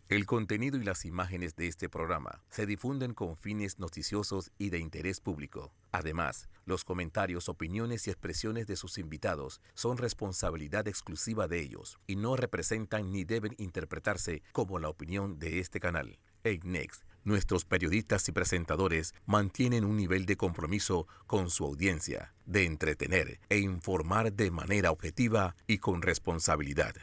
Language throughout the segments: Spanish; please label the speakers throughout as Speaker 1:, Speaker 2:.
Speaker 1: El contenido y las imágenes de este programa se difunden con fines noticiosos y de interés público. Además, los comentarios, opiniones y expresiones de sus invitados son responsabilidad exclusiva de ellos y no representan ni deben interpretarse como la opinión de este canal. En Next, nuestros periodistas y presentadores mantienen un nivel de compromiso con su audiencia, de entretener e informar de manera objetiva y con responsabilidad.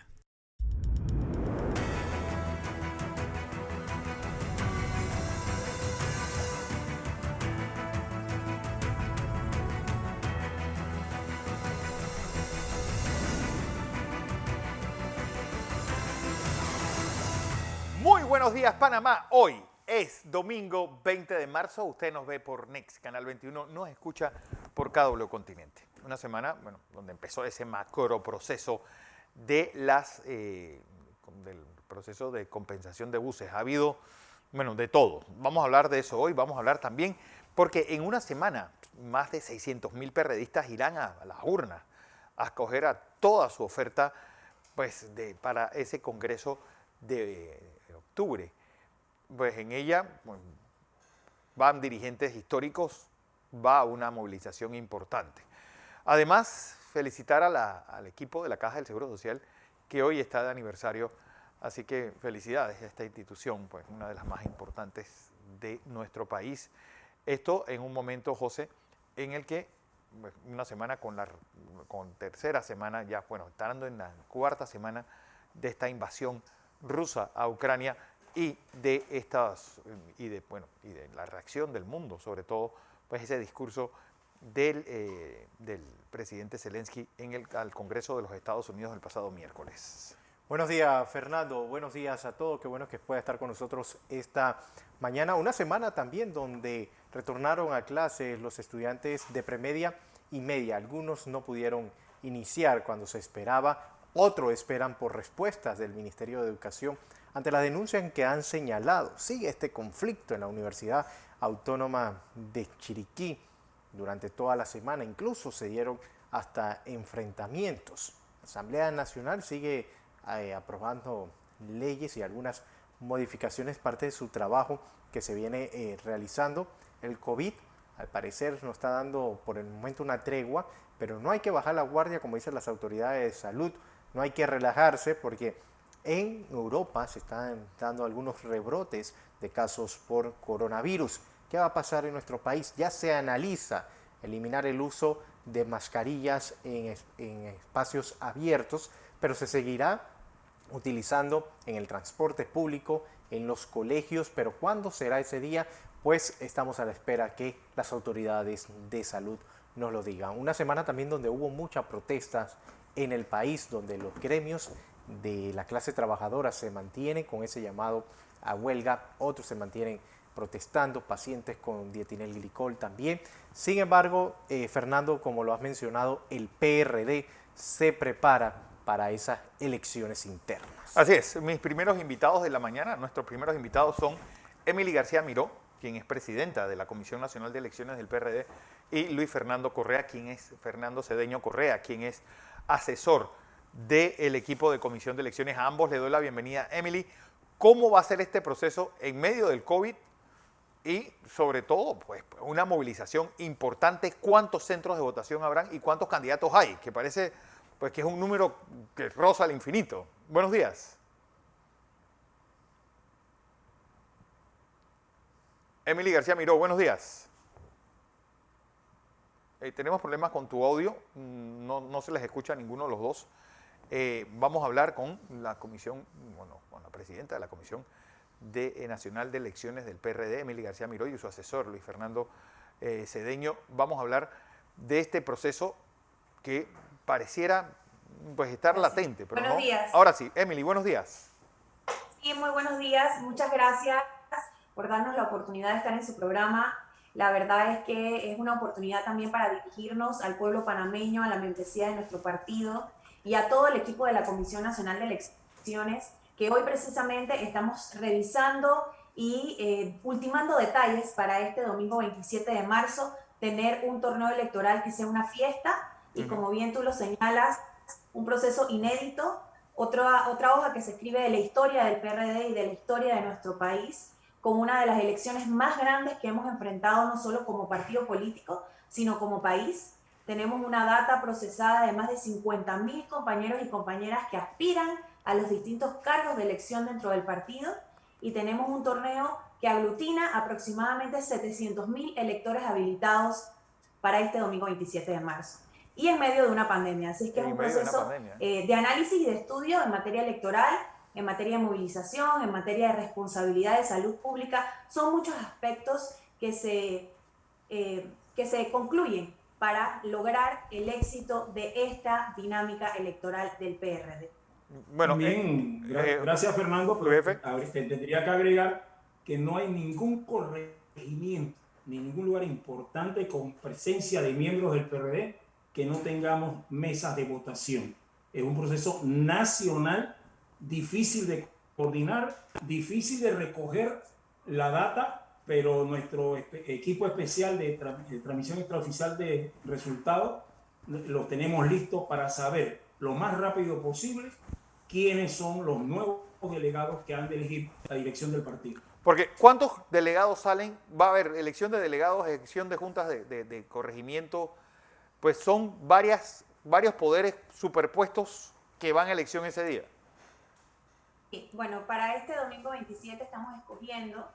Speaker 2: Muy buenos días, Panamá. Hoy es domingo 20 de marzo. Usted nos ve por Next, Canal 21, nos escucha por KW Continente. Una semana, bueno, donde empezó ese macro proceso de del proceso de compensación de buses. Ha habido, bueno, de todo. Vamos a hablar de eso hoy. Vamos a hablar también, porque en una semana más de 600.000 perredistas irán a las urnas a escoger a toda su oferta, pues, para ese congreso de octubre. Pues en ella van dirigentes históricos, va una movilización importante. Además, felicitar al equipo de la Caja del Seguro Social, que hoy está de aniversario, así que felicidades a esta institución, pues una de las más importantes de nuestro país. Esto en un momento, José, en el que una semana con tercera semana, ya bueno, estando en la cuarta semana de esta invasión rusa a Ucrania y de la reacción del mundo, sobre todo, pues ese discurso del presidente Zelensky al Congreso de los Estados Unidos el pasado miércoles.
Speaker 3: Buenos días, Fernando. Buenos días a todos. Qué bueno que pueda estar con nosotros esta mañana. Una semana también donde retornaron a clases los estudiantes de premedia y media. Algunos no pudieron iniciar cuando se esperaba. Otros esperan por respuestas del Ministerio de Educación ante la denuncia en que han señalado. Sigue este conflicto en la Universidad Autónoma de Chiriquí durante toda la semana. Incluso se dieron hasta enfrentamientos. La Asamblea Nacional sigue aprobando leyes y algunas modificaciones, parte de su trabajo que se viene realizando. El COVID, al parecer, nos está dando por el momento una tregua, pero no hay que bajar la guardia, como dicen las autoridades de salud. No hay que relajarse porque en Europa se están dando algunos rebrotes de casos por coronavirus. ¿Qué va a pasar en nuestro país? Ya se analiza eliminar el uso de mascarillas en espacios abiertos, pero se seguirá utilizando en el transporte público, en los colegios. Pero ¿cuándo será ese día? Pues estamos a la espera que las autoridades de salud nos lo digan. Una semana también donde hubo muchas protestas en el país, donde los gremios de la clase trabajadora se mantienen con ese llamado a huelga, otros se mantienen protestando, pacientes con dietilenglicol también. Sin embargo, Fernando, como lo has mencionado, el PRD se prepara para esas elecciones internas.
Speaker 2: Así es, mis primeros invitados de la mañana, nuestros primeros invitados son Emily García Miró, quien es presidenta de la Comisión Nacional de Elecciones del PRD, y Luis Fernando Correa, Fernando Cedeño Correa, quien es asesor del equipo de Comisión de Elecciones. A ambos le doy la bienvenida. Emily, ¿cómo va a ser este proceso en medio del COVID y sobre todo pues una movilización importante? ¿Cuántos centros de votación habrán y cuántos candidatos hay? Que parece pues que es un número que roza al infinito. Buenos días. Emily García Miró, buenos días. Tenemos problemas con tu audio, no se les escucha a ninguno de los dos. Vamos a hablar con la comisión, bueno, con la presidenta de la Comisión Nacional de Elecciones del PRD, Emily García Miró, y su asesor, Luis Fernando Cedeño. Vamos a hablar de este proceso que pareciera pues estar latente, pero
Speaker 4: buenos
Speaker 2: no.
Speaker 4: Días.
Speaker 2: Ahora sí, Emily, buenos días.
Speaker 4: Sí, muy buenos días. Muchas gracias por darnos la oportunidad de estar en su programa. La verdad es que es una oportunidad también para dirigirnos al pueblo panameño, a la membresía de nuestro partido y a todo el equipo de la Comisión Nacional de Elecciones, que hoy precisamente estamos revisando y ultimando detalles para este domingo 27 de marzo, tener un torneo electoral que sea una fiesta y, como bien tú lo señalas, un proceso inédito otra hoja que se escribe de la historia del PRD y de la historia de nuestro país, con una de las elecciones más grandes que hemos enfrentado no solo como partido político, sino como país. Tenemos una data procesada de más de 50.000 compañeros y compañeras que aspiran a los distintos cargos de elección dentro del partido, y tenemos un torneo que aglutina aproximadamente 700.000 electores habilitados para este domingo 27 de marzo. Y en medio de una pandemia, así es que es un proceso de análisis y de estudio en materia electoral, en materia de movilización, en materia de responsabilidad de salud pública. Son muchos aspectos que se concluyen para lograr el éxito de esta dinámica electoral del PRD.
Speaker 2: Bueno,
Speaker 5: bien, gracias Fernando, pero tendría que agregar que no hay ningún corregimiento ni ningún lugar importante con presencia de miembros del PRD que no tengamos mesas de votación. Es un proceso nacional difícil de coordinar, difícil de recoger la data, pero nuestro equipo especial de transmisión extraoficial de resultados lo tenemos listo para saber lo más rápido posible quiénes son los nuevos delegados que han de elegir la dirección del partido.
Speaker 2: Porque ¿cuántos delegados salen? Va a haber elección de delegados, elección de juntas de corregimiento, pues son varios poderes superpuestos que van a elección ese día.
Speaker 4: Bueno, para este domingo 27 estamos escogiendo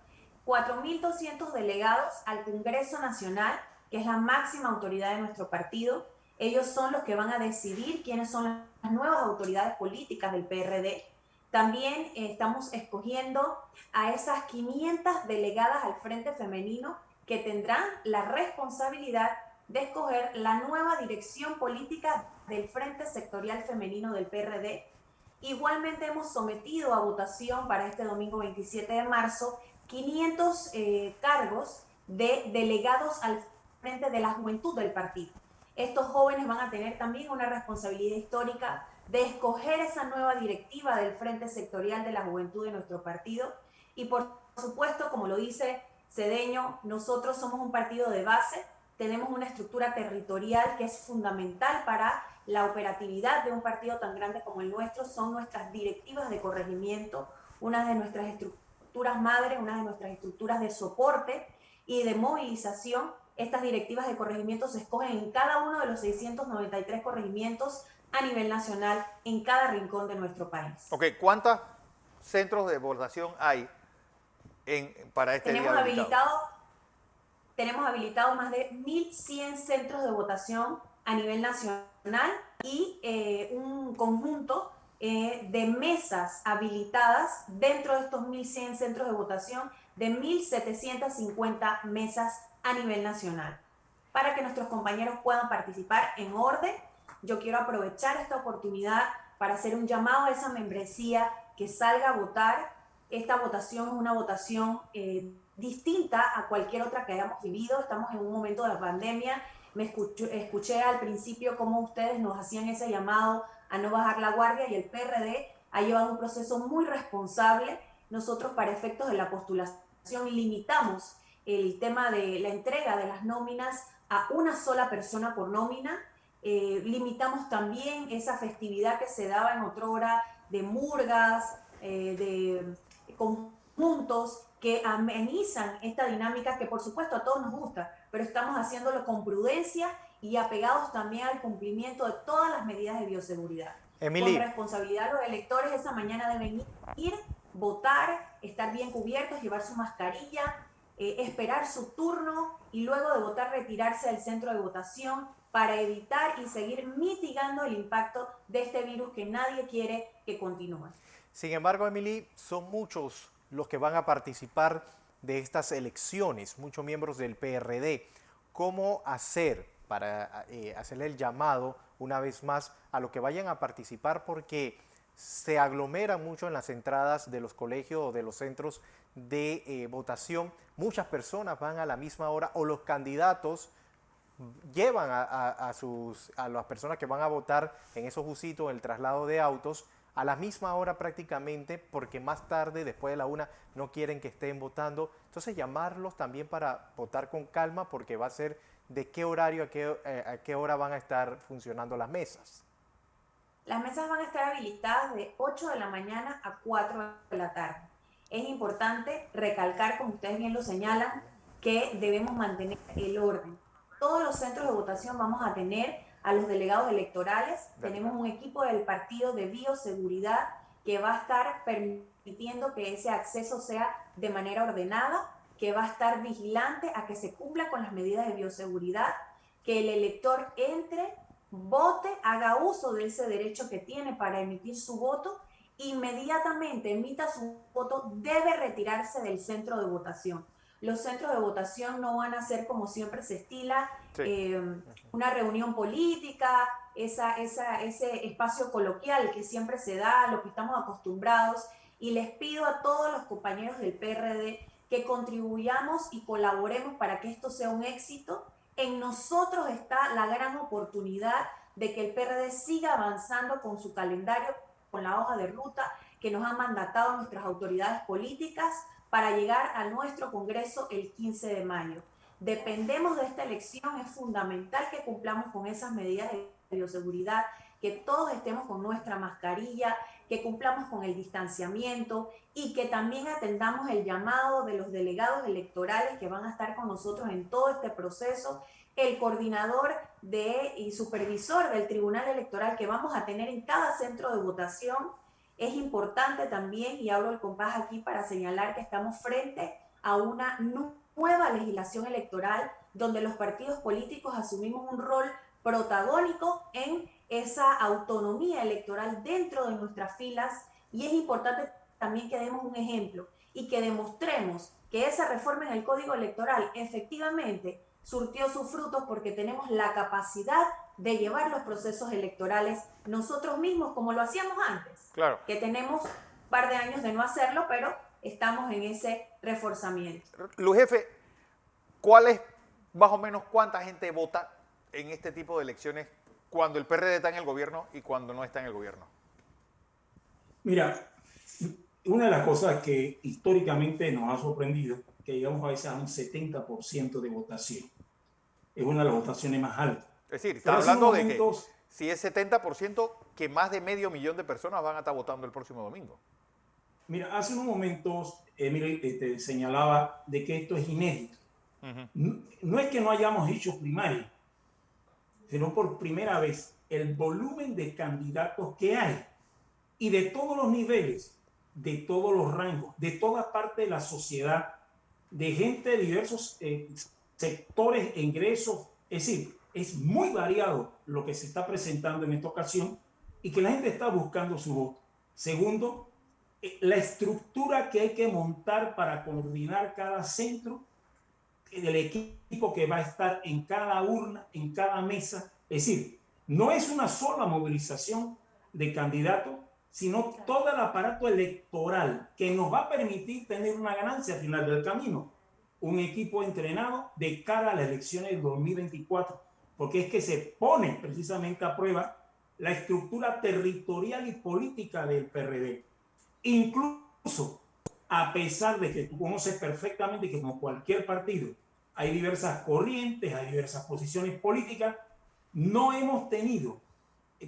Speaker 4: 4.200 delegados al Congreso Nacional, que es la máxima autoridad de nuestro partido. Ellos son los que van a decidir quiénes son las nuevas autoridades políticas del PRD. También estamos escogiendo a esas 500 delegadas al Frente Femenino que tendrán la responsabilidad de escoger la nueva dirección política del Frente Sectorial Femenino del PRD. Igualmente hemos sometido a votación para este domingo 27 de marzo 500 cargos de delegados al frente de la juventud del partido. Estos jóvenes van a tener también una responsabilidad histórica de escoger esa nueva directiva del Frente Sectorial de la Juventud de nuestro partido. Y por supuesto, como lo dice Cedeño, nosotros somos un partido de base, tenemos una estructura territorial que es fundamental para la operatividad de un partido tan grande como el nuestro. Son nuestras directivas de corregimiento, una de nuestras estructuras madres, una de nuestras estructuras de soporte y de movilización. Estas directivas de corregimiento se escogen en cada uno de los 693 corregimientos a nivel nacional, en cada rincón de nuestro país.
Speaker 2: Ok, ¿cuántos centros de votación hay para este día habilitado?
Speaker 4: Tenemos habilitados más de 1.100 centros de votación a nivel nacional y un conjunto de mesas habilitadas dentro de estos 1.100 centros de votación, de 1.750 mesas a nivel nacional. Para que nuestros compañeros puedan participar en orden, yo quiero aprovechar esta oportunidad para hacer un llamado a esa membresía que salga a votar. Esta votación es una votación distinta a cualquier otra que hayamos vivido. Estamos en un momento de la pandemia. Escuché al principio cómo ustedes nos hacían ese llamado a no bajar la guardia, y el PRD ha llevado un proceso muy responsable. Nosotros, para efectos de la postulación, limitamos el tema de la entrega de las nóminas a una sola persona por nómina. Limitamos también esa festividad que se daba en otrora de murgas, de conjuntos que amenizan esta dinámica que por supuesto a todos nos gusta, pero estamos haciéndolo con prudencia y apegados también al cumplimiento de todas las medidas de bioseguridad.
Speaker 3: Emily.
Speaker 4: Con responsabilidad, los electores esa mañana deben ir, votar, estar bien cubiertos, llevar su mascarilla, esperar su turno y luego de votar retirarse del centro de votación para evitar y seguir mitigando el impacto de este virus que nadie quiere que continúe.
Speaker 3: Sin embargo, Emily, son muchos los que van a participar de estas elecciones, muchos miembros del PRD. ¿Cómo hacer para hacerle el llamado una vez más a los que vayan a participar? Porque se aglomeran mucho en las entradas de los colegios o de los centros de votación. Muchas personas van a la misma hora, o los candidatos llevan a las personas que van a votar en esos busitos, en el traslado de autos, a la misma hora prácticamente, porque más tarde, después de la 1, no quieren que estén votando. Entonces, llamarlos también para votar con calma, porque va a ser de qué horario a qué hora van a estar funcionando las mesas.
Speaker 4: Las mesas van a estar habilitadas de 8 de la mañana a 4 de la tarde. Es importante recalcar, como ustedes bien lo señalan, que debemos mantener el orden. Todos los centros de votación vamos a tener a los delegados electorales. Tenemos un equipo del partido de bioseguridad que va a estar permitiendo que ese acceso sea de manera ordenada, que va a estar vigilante a que se cumpla con las medidas de bioseguridad, que el elector entre, vote, haga uso de ese derecho que tiene para emitir su voto, inmediatamente emita su voto, debe retirarse del centro de votación. Los centros de votación no van a ser, como siempre se estila, una reunión política, ese espacio coloquial que siempre se da, a lo que estamos acostumbrados, y les pido a todos los compañeros del PRD que contribuyamos y colaboremos para que esto sea un éxito. En nosotros está la gran oportunidad de que el PRD siga avanzando con su calendario, con la hoja de ruta que nos han mandatado nuestras autoridades políticas para llegar a nuestro Congreso el 15 de mayo. Dependemos de esta elección, es fundamental que cumplamos con esas medidas de bioseguridad, que todos estemos con nuestra mascarilla, que cumplamos con el distanciamiento y que también atendamos el llamado de los delegados electorales que van a estar con nosotros en todo este proceso, el coordinador y supervisor del Tribunal Electoral que vamos a tener en cada centro de votación. Es importante también, y abro el compás aquí para señalar que estamos frente a una nueva legislación electoral donde los partidos políticos asumimos un rol protagónico en esa autonomía electoral dentro de nuestras filas, y es importante también que demos un ejemplo y que demostremos que esa reforma en el Código Electoral efectivamente surtió sus frutos porque tenemos la capacidad de llevar los procesos electorales nosotros mismos como lo hacíamos antes.
Speaker 2: Claro.
Speaker 4: Que tenemos un par de años de no hacerlo, pero estamos en ese reforzamiento.
Speaker 2: Luis Jefe, ¿cuál es más o menos cuánta gente vota en este tipo de elecciones cuando el PRD está en el gobierno y cuando no está en el gobierno?
Speaker 5: Mira, una de las cosas que históricamente nos ha sorprendido, que llegamos a veces a un 70% de votación. Es una de las votaciones más altas.
Speaker 2: Es decir, está hablando de que si es 70%, que más de 500.000 de personas van a estar votando el próximo domingo.
Speaker 5: Mira, hace unos momentos Emily señalaba de que esto es inédito. No es que no hayamos hecho primaria, sino por primera vez el volumen de candidatos que hay y de todos los niveles, de todos los rangos, de toda parte de la sociedad, de gente de diversos sectores e ingresos. Es decir, es muy variado lo que se está presentando en esta ocasión y que la gente está buscando su voto. Segundo, la estructura que hay que montar para coordinar cada centro, del equipo que va a estar en cada urna, en cada mesa. Es decir, no es una sola movilización de candidatos, sino todo el aparato electoral que nos va a permitir tener una ganancia al final del camino. Un equipo entrenado de cara a las elecciones del 2024, porque es que se pone precisamente a prueba la estructura territorial y política del PRD. Incluso, a pesar de que tú conoces perfectamente que como cualquier partido hay diversas corrientes, hay diversas posiciones políticas, no hemos tenido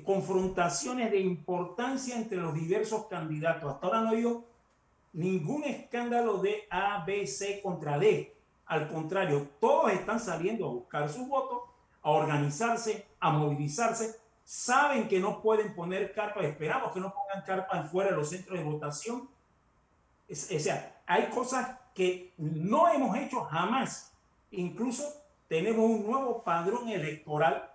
Speaker 5: confrontaciones de importancia entre los diversos candidatos. Hasta ahora no ha habido ningún escándalo de A, B, C contra D. Al contrario, todos están saliendo a buscar sus votos, a organizarse, a movilizarse. Saben que no pueden poner carpas, esperamos que no pongan carpas fuera de los centros de votación. O sea, hay cosas que no hemos hecho jamás. Incluso tenemos un nuevo padrón electoral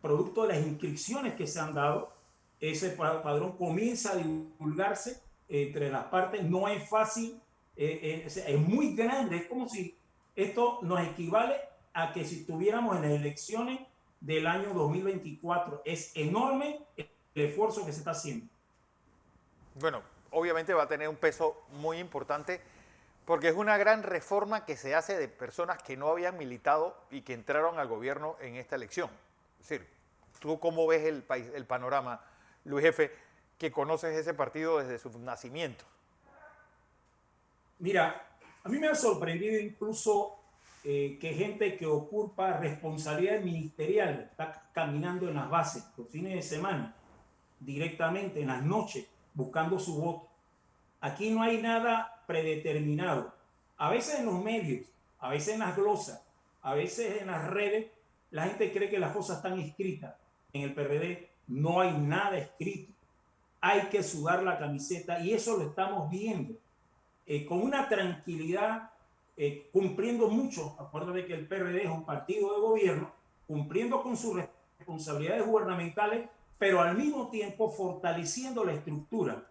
Speaker 5: producto de las inscripciones que se han dado. Ese padrón comienza a divulgarse entre las partes. No es fácil, es muy grande. Es como si esto nos equivale a que si estuviéramos en las elecciones del año 2024. Es enorme el esfuerzo que se está haciendo.
Speaker 2: Bueno, obviamente va a tener un peso muy importante porque es una gran reforma que se hace de personas que no habían militado y que entraron al gobierno en esta elección. Es decir, ¿tú cómo ves el país, el panorama, Luis Jefe, que conoces ese partido desde su nacimiento?
Speaker 5: Mira, a mí me ha sorprendido incluso que gente que ocupa responsabilidades ministeriales está caminando en las bases los fines de semana. directamente en las noches buscando su voto. Aquí no hay nada predeterminado. A veces en los medios, a veces en las glosas, a veces en las redes, la gente cree que las cosas están escritas. En el PRD no hay nada escrito. Hay que sudar la camiseta y eso lo estamos viendo con una tranquilidad, cumpliendo mucho. Acuérdate que el PRD es un partido de gobierno, cumpliendo con sus responsabilidades gubernamentales, pero al mismo tiempo fortaleciendo la estructura.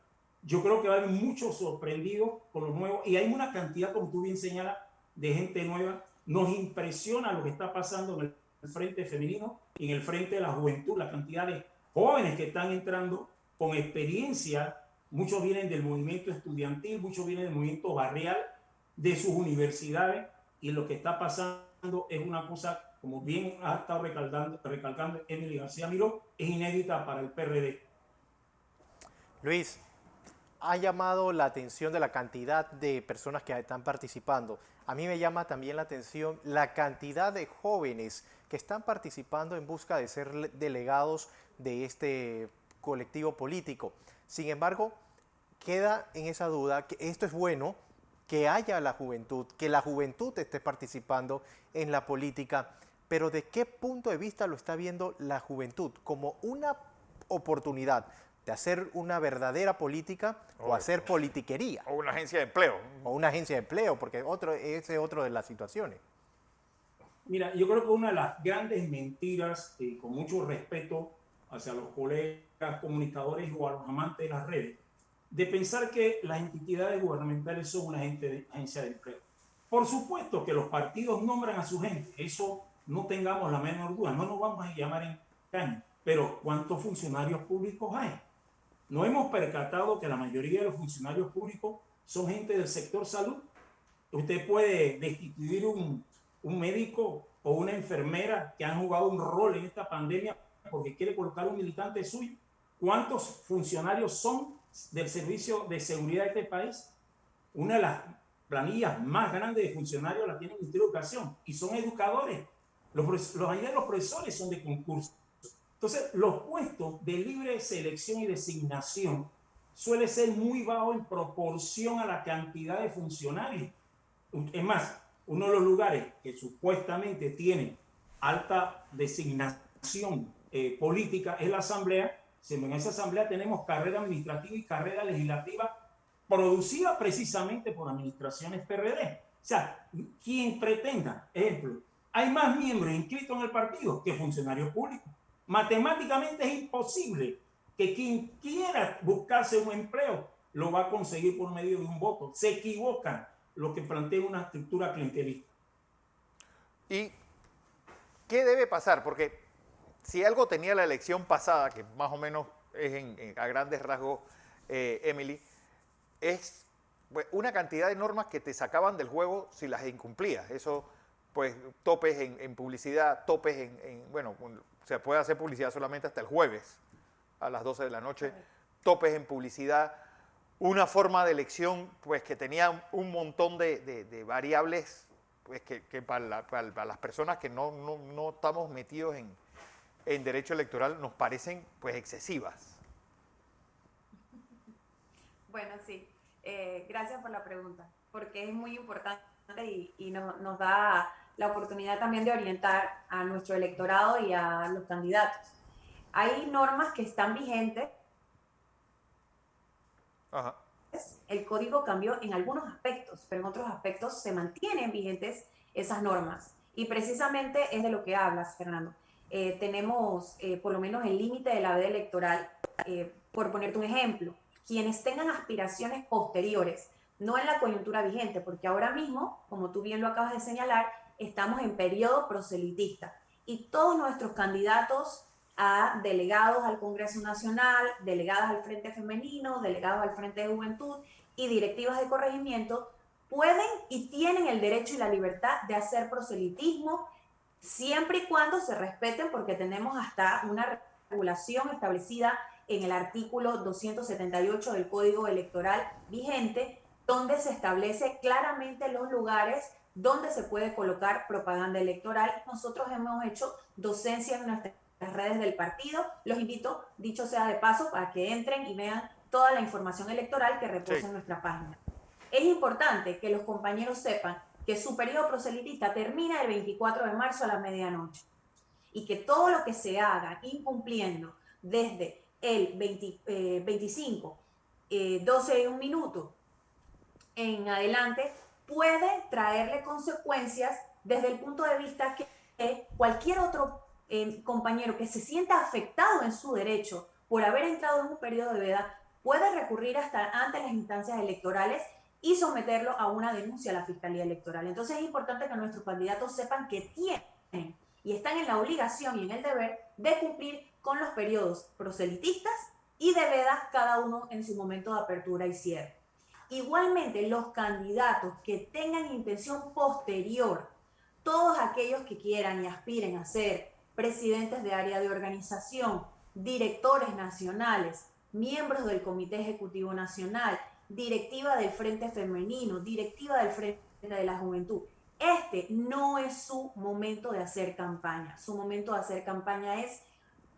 Speaker 5: Yo creo que va a haber muchos sorprendidos con lo nuevo y hay una cantidad, como tú bien señalas, de gente nueva. Nos impresiona lo que está pasando en el frente femenino y en el frente de la juventud, la cantidad de jóvenes que están entrando con experiencia. Muchos vienen del movimiento estudiantil, muchos vienen del movimiento barrial, de sus universidades, y lo que está pasando es una cosa, como bien ha estado recalcando Emily García Miró, es inédita para el PRD.
Speaker 3: Luis, ha llamado la atención de la cantidad de personas que están participando. A mí me llama también la atención la cantidad de jóvenes que están participando en busca de ser delegados de este colectivo político. Sin embargo, queda en esa duda que esto es bueno, que haya la juventud, que la juventud esté participando en la política, pero ¿de qué punto de vista lo está viendo la juventud? ¿Como una oportunidad de hacer una verdadera política o hacer politiquería?
Speaker 2: O una agencia de empleo.
Speaker 3: O una agencia de empleo, porque ese es otro de las situaciones.
Speaker 5: Mira, yo creo que una de las grandes mentiras, con mucho respeto hacia los colegas comunicadores o a los amantes de las redes, de pensar que las entidades gubernamentales son una agencia de empleo. Por supuesto que los partidos nombran a su gente, eso no tengamos la menor duda, no nos vamos a llamar engaño, pero ¿cuántos funcionarios públicos hay? ¿No hemos percatado que la mayoría de los funcionarios públicos son gente del sector salud? Usted puede destituir un médico o una enfermera que han jugado un rol en esta pandemia porque quiere colocar un militante suyo. ¿Cuántos funcionarios son del Servicio de Seguridad de este país? Una de las planillas más grandes de funcionarios la tiene el Ministerio de Educación y son educadores. Los profesores son de concurso. Entonces, los puestos de libre selección y designación suele ser muy bajo en proporción a la cantidad de funcionarios. Es más, uno de los lugares que supuestamente tiene alta designación política es la Asamblea. En esa Asamblea tenemos carrera administrativa y carrera legislativa producida precisamente por administraciones PRD. O sea, quien pretenda, ejemplo, hay más miembros inscritos en el partido que funcionarios públicos. Matemáticamente es imposible que quien quiera buscarse un empleo lo va a conseguir por medio de un voto. Se equivocan lo que plantea una estructura clientelista.
Speaker 2: ¿Y qué debe pasar? Porque si algo tenía la elección pasada, que más o menos es a grandes rasgos, Emily, es pues, una cantidad de normas que te sacaban del juego si las incumplías. Eso, pues, topes en publicidad, topes bueno, se puede hacer publicidad solamente hasta el jueves a las 12 de la noche, topes en publicidad, una forma de elección pues que tenía un montón de variables pues, que para las personas que no estamos metidos en derecho electoral nos parecen pues excesivas.
Speaker 4: Bueno, sí. Gracias por la pregunta, porque es muy importante y nos da la oportunidad también de orientar a nuestro electorado y a los candidatos. Hay normas que están vigentes.
Speaker 2: Ajá.
Speaker 4: El código cambió en algunos aspectos, pero en otros aspectos se mantienen vigentes esas normas. Y precisamente es de lo que hablas, Fernando. Tenemos por lo menos el límite de la veda electoral, por ponerte un ejemplo, quienes tengan aspiraciones posteriores, no en la coyuntura vigente, porque ahora mismo, como tú bien lo acabas de señalar, estamos en periodo proselitista y todos nuestros candidatos a delegados al Congreso Nacional, delegados al Frente Femenino, delegados al Frente de Juventud y directivas de corregimiento pueden y tienen el derecho y la libertad de hacer proselitismo siempre y cuando se respeten, porque tenemos hasta una regulación establecida en el artículo 278 del Código Electoral vigente, donde se establece claramente los lugares donde se puede colocar propaganda electoral. Nosotros hemos hecho docencia en nuestra las redes del partido. Los invito, dicho sea de paso, para que entren y vean toda la información electoral que reposa en nuestra página. Es importante que los compañeros sepan que su periodo proselitista termina el 24 de marzo a la medianoche y que todo lo que se haga incumpliendo desde el 25, 12 y 1 minuto en adelante puede traerle consecuencias desde el punto de vista que cualquier otro compañero que se sienta afectado en su derecho por haber entrado en un periodo de veda puede recurrir hasta ante las instancias electorales y someterlo a una denuncia a la Fiscalía Electoral. Entonces es importante que nuestros candidatos sepan que tienen y están en la obligación y en el deber de cumplir con los periodos proselitistas y de veda, cada uno en su momento de apertura y cierre. Igualmente, los candidatos que tengan intención posterior, todos aquellos que quieran y aspiren a ser presidentes de área de organización, directores nacionales, miembros del Comité Ejecutivo Nacional, directiva del Frente Femenino, directiva del Frente de la Juventud, este no es su momento de hacer campaña. Su momento de hacer campaña es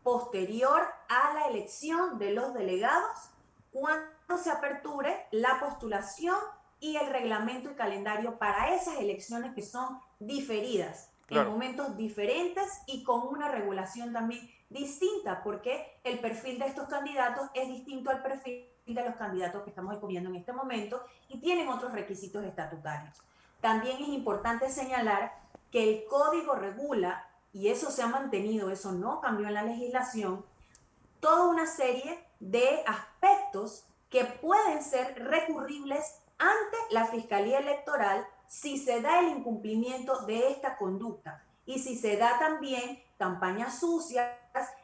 Speaker 4: posterior a la elección de los delegados, cuando se aperture la postulación y el reglamento y calendario para esas elecciones que son diferidas, en momentos diferentes y con una regulación también distinta, porque el perfil de estos candidatos es distinto al perfil de los candidatos que estamos escogiendo en este momento y tienen otros requisitos estatutarios. También es importante señalar que el código regula, y eso se ha mantenido, eso no cambió en la legislación, toda una serie de aspectos que pueden ser recurribles ante la Fiscalía Electoral si se da el incumplimiento de esta conducta y si se da también campañas sucias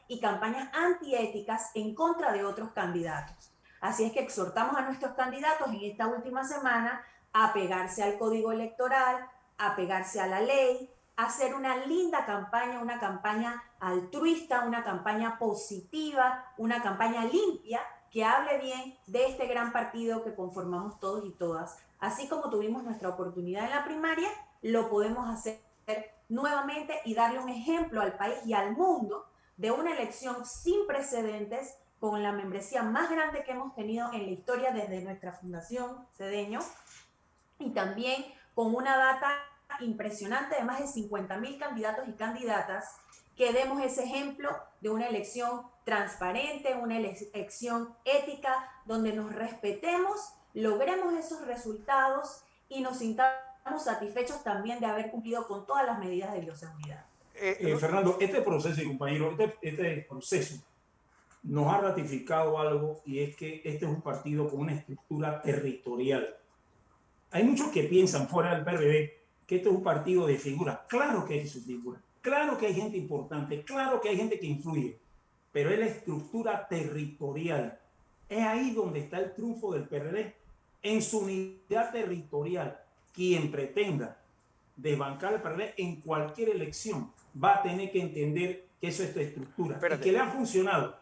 Speaker 4: y campañas antiéticas en contra de otros candidatos. Así es que exhortamos a nuestros candidatos en esta última semana a apegarse al código electoral, a apegarse a la ley, a hacer una linda campaña, una campaña altruista, una campaña positiva, una campaña limpia que hable bien de este gran partido que conformamos todos y todas. Así como tuvimos nuestra oportunidad en la primaria, lo podemos hacer nuevamente y darle un ejemplo al país y al mundo de una elección sin precedentes, con la membresía más grande que hemos tenido en la historia desde nuestra fundación Cedeño, y también con una data impresionante de más de 50.000 candidatos y candidatas, que demos ese ejemplo de una elección transparente, una elección ética, donde nos respetemos, logremos esos resultados y nos sintamos satisfechos también de haber cumplido con todas las medidas de bioseguridad.
Speaker 5: Fernando, este proceso, y compañero, este proceso nos ha ratificado algo, y es que este es un partido con una estructura territorial. Hay muchos que piensan fuera del PRD que este es un partido de figuras. Claro que hay sus figuras, claro que hay gente importante, claro que hay gente que influye, pero es la estructura territorial. Es ahí donde está el triunfo del PRD, en su unidad territorial. Quien pretenda desbancar el PRD en cualquier elección va a tener que entender que eso es tu estructura. Y que le ha funcionado.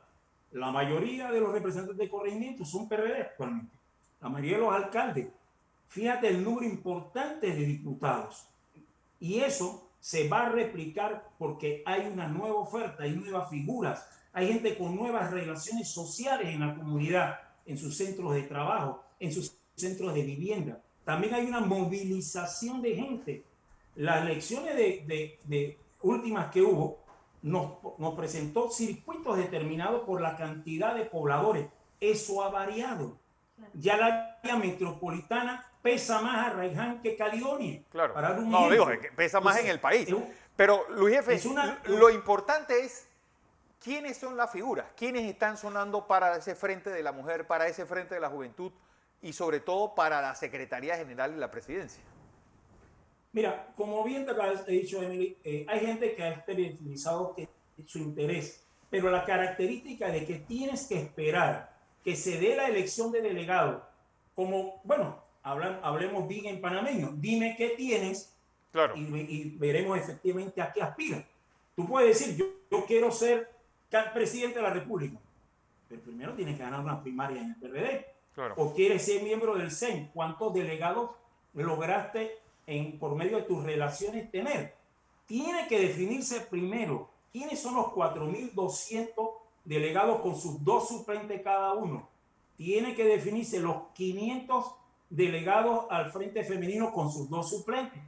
Speaker 5: La mayoría de los representantes de corregimiento son PRD actualmente. La mayoría de los alcaldes. Fíjate el número importante de diputados. Y eso se va a replicar porque hay una nueva oferta, hay nuevas figuras, hay gente con nuevas relaciones sociales en la comunidad, en sus centros de trabajo, en sus centros de vivienda. También hay una movilización de gente. Las elecciones de últimas que hubo nos presentó circuitos determinados por la cantidad de pobladores. Eso ha variado. Ya la área metropolitana pesa más a Raiján que Caledonia.
Speaker 2: Claro.
Speaker 5: Para dar un
Speaker 2: no,
Speaker 5: ejemplo.
Speaker 2: digo, que pesa más en el país. Pero, Luis Jefe, lo importante es quiénes son las figuras, quiénes están sonando para ese frente de la mujer, para ese frente de la juventud y sobre todo para la Secretaría General de la Presidencia.
Speaker 5: Mira, como bien te has dicho, Emily, hay gente que ha exteriorizado su interés, pero la característica de que tienes que esperar que se dé la elección de delegado, como, bueno, hablemos bien en panameño, dime qué tienes, claro, y veremos efectivamente a qué aspiras. Tú puedes decir, yo quiero ser presidente de la República, pero primero tienes que ganar una primaria en el PRD. Claro. O quieres ser miembro del CEN, ¿cuántos delegados lograste por medio de tus relaciones tener? Tiene que definirse primero ¿quiénes son los 4.200 delegados con sus 2 suplentes cada uno? Tiene que definirse los 500 delegados al Frente Femenino con sus 2 suplentes.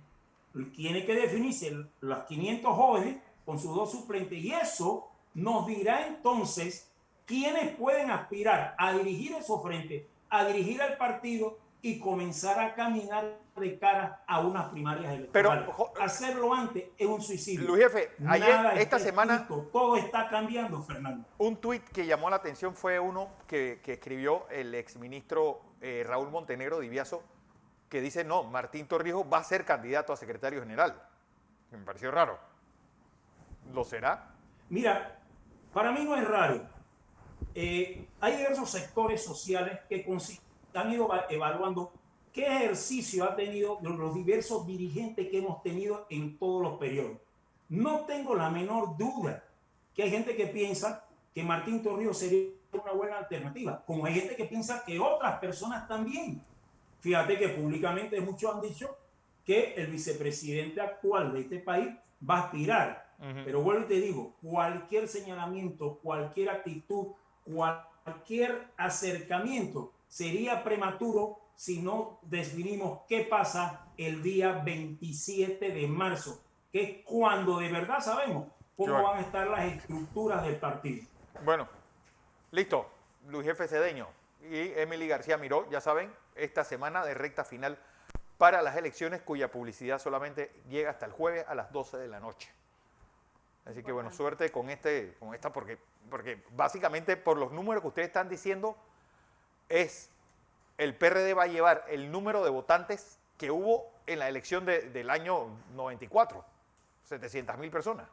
Speaker 5: Tiene que definirse los 500 jóvenes con sus 2 suplentes. Y eso nos dirá entonces quiénes pueden aspirar a dirigir esos frentes, a dirigir al partido y comenzar a caminar de cara a unas primarias electorales. Pero hacerlo antes es un suicidio.
Speaker 2: Luis Jefe, ayer, esta semana,
Speaker 5: escrito, todo está cambiando, Fernando.
Speaker 2: Un tuit que llamó la atención fue uno que escribió el exministro Raúl Montenegro Diviaso, que dice, no, Martín Torrijos va a ser candidato a secretario general. Me pareció raro. ¿Lo será?
Speaker 5: Mira, para mí no es raro. Hay diversos sectores sociales que han ido evaluando qué ejercicio ha tenido los diversos dirigentes que hemos tenido en todos los periodos. No tengo la menor duda que hay gente que piensa que Martín Torrijos sería una buena alternativa, como hay gente que piensa que otras personas también. Fíjate que públicamente muchos han dicho que el vicepresidente actual de este país va a aspirar. Pero vuelvo y te digo, cualquier señalamiento, cualquier actitud, cualquier acercamiento sería prematuro si no definimos qué pasa el día 27 de marzo, que es cuando de verdad sabemos cómo van a estar las estructuras del partido.
Speaker 2: Bueno, listo. Luis Jefe Cedeño y Emily García Miró, ya saben, esta semana de recta final para las elecciones, cuya publicidad solamente llega hasta el jueves a las 12 de la noche. Así que bueno, suerte con esta, porque básicamente por los números que ustedes están diciendo, el PRD va a llevar el número de votantes que hubo en la elección del año 94, 700.000 personas.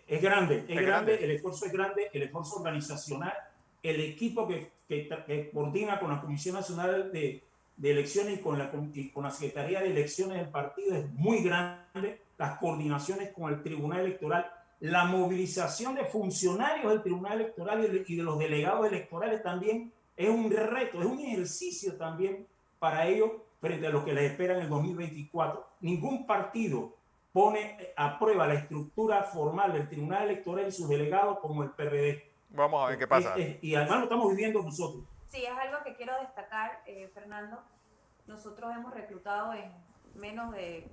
Speaker 5: Es grande, el esfuerzo es grande, el esfuerzo organizacional, el equipo que coordina con la Comisión Nacional de Elecciones y con la Secretaría de Elecciones del partido es muy grande, las coordinaciones con el Tribunal Electoral, la movilización de funcionarios del Tribunal Electoral y de los delegados electorales también es un reto, es un ejercicio también para ellos frente a lo que les espera en el 2024. Ningún partido pone a prueba la estructura formal del Tribunal Electoral y sus delegados como el PRD.
Speaker 2: Vamos a ver qué pasa.
Speaker 5: Y además lo estamos viviendo nosotros.
Speaker 4: Sí, es algo que quiero destacar, Fernando. Nosotros hemos reclutado en menos de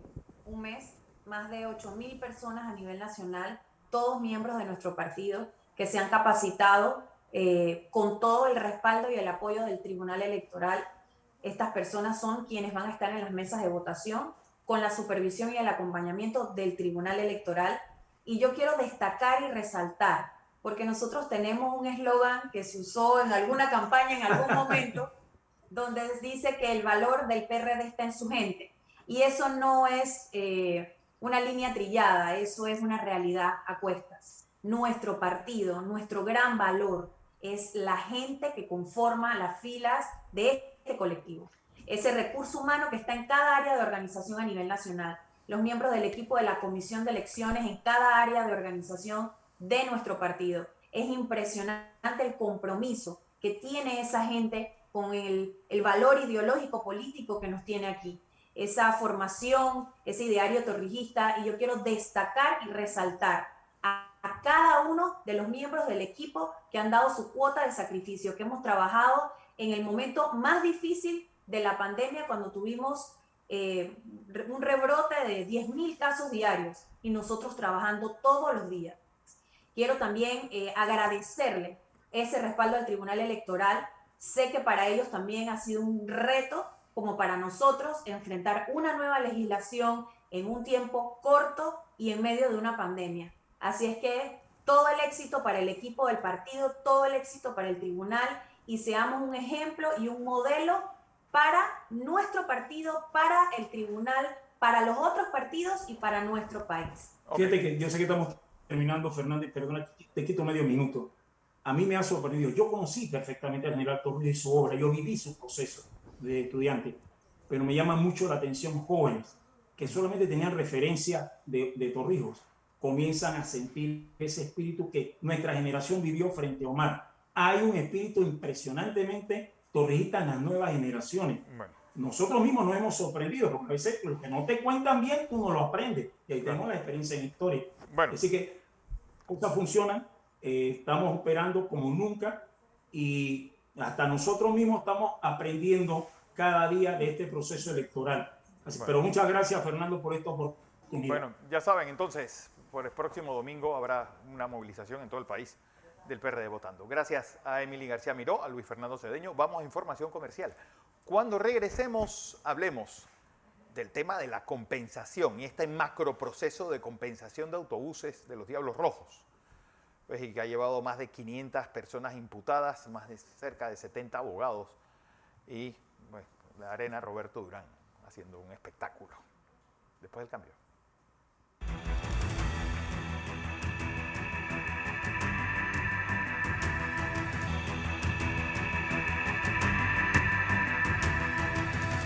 Speaker 4: un mes más de 8.000 personas a nivel nacional, todos miembros de nuestro partido, que se han capacitado con todo el respaldo y el apoyo del Tribunal Electoral. Estas personas son quienes van a estar en las mesas de votación con la supervisión y el acompañamiento del Tribunal Electoral. Y yo quiero destacar y resaltar, porque nosotros tenemos un eslogan que se usó en alguna campaña en algún momento, donde dice que el valor del PRD está en su gente. Y eso no es una línea trillada, eso es una realidad a cuestas. Nuestro partido, nuestro gran valor es la gente que conforma las filas de este colectivo. Ese recurso humano que está en cada área de organización a nivel nacional, los miembros del equipo de la Comisión de Elecciones en cada área de organización de nuestro partido. Es impresionante el compromiso que tiene esa gente con el valor ideológico político que nos tiene aquí. Esa formación, ese ideario torrijista, y yo quiero destacar y resaltar a cada uno de los miembros del equipo que han dado su cuota de sacrificio, que hemos trabajado en el momento más difícil de la pandemia, cuando tuvimos un rebrote de 10.000 casos diarios y nosotros trabajando todos los días. Quiero también agradecerle ese respaldo al Tribunal Electoral. Sé que para ellos también ha sido un reto, como para nosotros, enfrentar una nueva legislación en un tiempo corto y en medio de una pandemia. Así es que todo el éxito para el equipo del partido, todo el éxito para el tribunal, y seamos un ejemplo y un modelo para nuestro partido, para el tribunal, para los otros partidos y para nuestro país.
Speaker 5: Fíjate que yo sé que estamos terminando, Fernando, y perdona, te quito medio minuto. A mí me ha sorprendido. Yo conocí perfectamente al general Torrijos y su obra, yo viví su proceso de estudiante, pero me llama mucho la atención jóvenes que solamente tenían referencia de Torrijos, comienzan a sentir ese espíritu que nuestra generación vivió frente a Omar. Hay un espíritu impresionantemente torrijista en las nuevas generaciones.
Speaker 2: Bueno.
Speaker 5: nosotros mismos nos hemos sorprendido, porque a veces lo que no te cuentan bien, tú no lo aprendes. Y ahí tenemos la experiencia en historia.
Speaker 2: Bueno.
Speaker 5: Así que cosas funcionan, estamos operando como nunca y hasta nosotros mismos estamos aprendiendo cada día de este proceso electoral. Pero muchas gracias, Fernando, por esta oportunidad.
Speaker 2: Bueno, ya saben, entonces, por el próximo domingo habrá una movilización en todo el país del PRD votando. Gracias a Emily García Miró, a Luis Fernando Cedeño. Vamos a información comercial. Cuando regresemos, hablemos del tema de la compensación y este macro proceso de compensación de autobuses de los Diablos Rojos, pues, y que ha llevado más de 500 personas imputadas, más de cerca de 70 abogados y bueno, la Arena Roberto Durán haciendo un espectáculo. Después del cambio.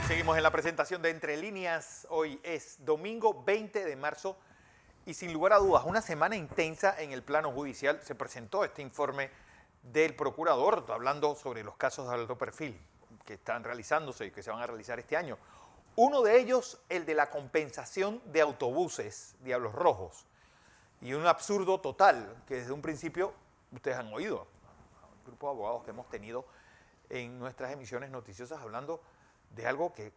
Speaker 2: Seguimos en la presentación de Entre Líneas. Hoy es domingo 20 de marzo y sin lugar a dudas una semana intensa en el plano judicial. Se presentó este informe del procurador hablando sobre los casos de alto perfil que están realizándose y que se van a realizar este año. Uno de ellos, el de la compensación de autobuses Diablos Rojos. Y un absurdo total que desde un principio ustedes han oído. Un grupo de abogados que hemos tenido en nuestras emisiones noticiosas hablando de algo que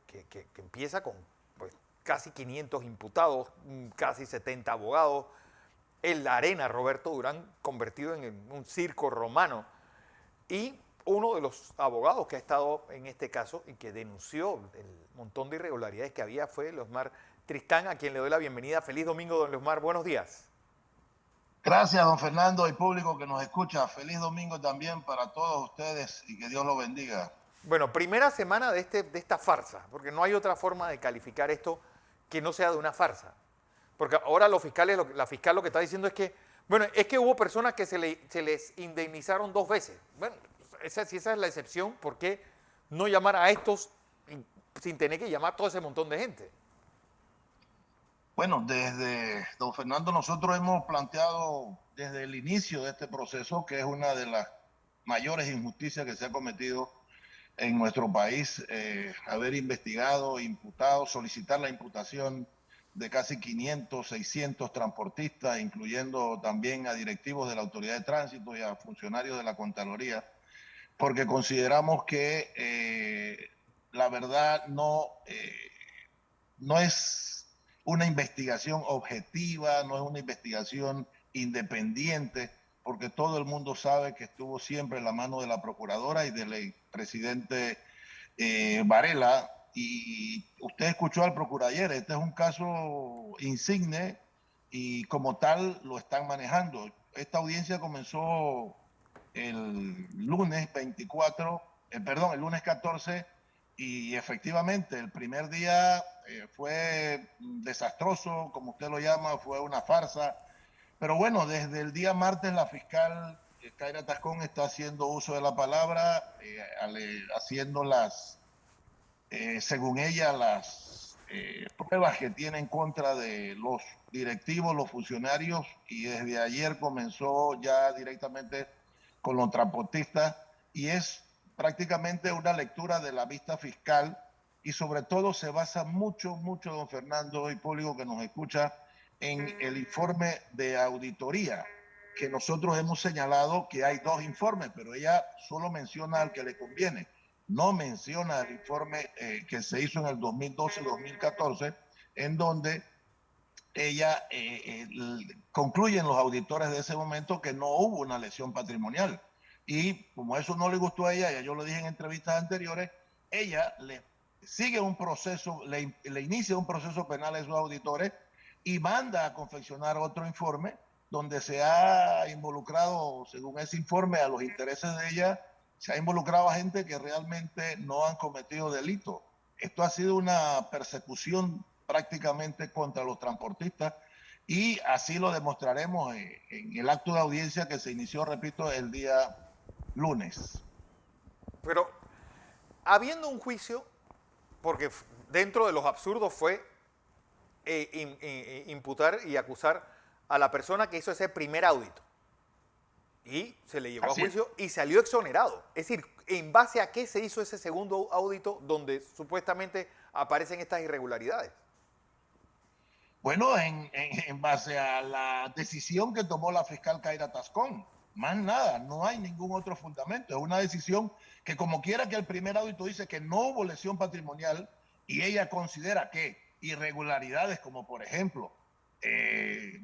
Speaker 2: empieza con pues, casi 500 imputados, casi 70 abogados, en la Arena Roberto Durán convertido en un circo romano. Y uno de los abogados que ha estado en este caso y que denunció el montón de irregularidades que había fue Leosmar Tristán, a quien le doy la bienvenida. Feliz domingo, don Leosmar. Buenos días.
Speaker 6: Gracias, don Fernando y público que nos escucha. Feliz domingo también para todos ustedes y que Dios los bendiga.
Speaker 2: Bueno, primera semana de esta farsa, porque no hay otra forma de calificar esto que no sea de una farsa. Porque ahora los fiscales, la fiscal lo que está diciendo es que, bueno, es que hubo personas que se les indemnizaron 2 veces. Bueno, si esa es la excepción, ¿por qué no llamar a estos sin tener que llamar a todo ese montón de gente?
Speaker 6: Bueno, desde don Fernando nosotros hemos planteado desde el inicio de este proceso que es una de las mayores injusticias que se ha cometido en nuestro país, haber investigado, imputado, solicitar la imputación de casi 500, 600 transportistas, incluyendo también a directivos de la Autoridad de Tránsito y a funcionarios de la Contraloría, porque consideramos que la verdad no es una investigación objetiva, no es una investigación independiente, porque todo el mundo sabe que estuvo siempre en la mano de la procuradora y del presidente Varela. Y usted escuchó al procurador ayer, este es un caso insigne y como tal lo están manejando. Esta audiencia comenzó el lunes 14 y efectivamente el primer día fue desastroso, como usted lo llama, fue una farsa. Pero bueno, desde el día martes la fiscal Kaira Tascón está haciendo uso de la palabra, haciendo según ella, las pruebas que tiene en contra de los directivos, los funcionarios, y desde ayer comenzó ya directamente con los transportistas, y es prácticamente una lectura de la vista fiscal, y sobre todo se basa mucho, don Fernando y público que nos escucha, en el informe de auditoría, que nosotros hemos señalado que hay 2 informes, pero ella solo menciona al que le conviene. No menciona el informe que se hizo en el 2012-2014, en donde ella concluyen los auditores de ese momento que no hubo una lesión patrimonial. Y como eso no le gustó a ella, ya yo lo dije en entrevistas anteriores, ella le sigue un proceso, le inicia un proceso penal a esos auditores y manda a confeccionar otro informe donde se ha involucrado, según ese informe, a los intereses de ella, se ha involucrado a gente que realmente no han cometido delito. Esto ha sido una persecución prácticamente contra los transportistas y así lo demostraremos en el acto de audiencia que se inició, repito, el día lunes.
Speaker 2: Pero habiendo un juicio, porque dentro de los absurdos fue imputar y acusar a la persona que hizo ese primer audito. Y se le llevó a juicio y salió exonerado. Es decir, ¿En base a qué se hizo ese segundo audito donde supuestamente aparecen estas irregularidades?
Speaker 6: Bueno, en base a la decisión que tomó la fiscal Kaira Tascón. Más nada, no hay ningún otro fundamento. Es una decisión que, como quiera que el primer audito dice que no hubo lesión patrimonial y ella considera que irregularidades como, por ejemplo,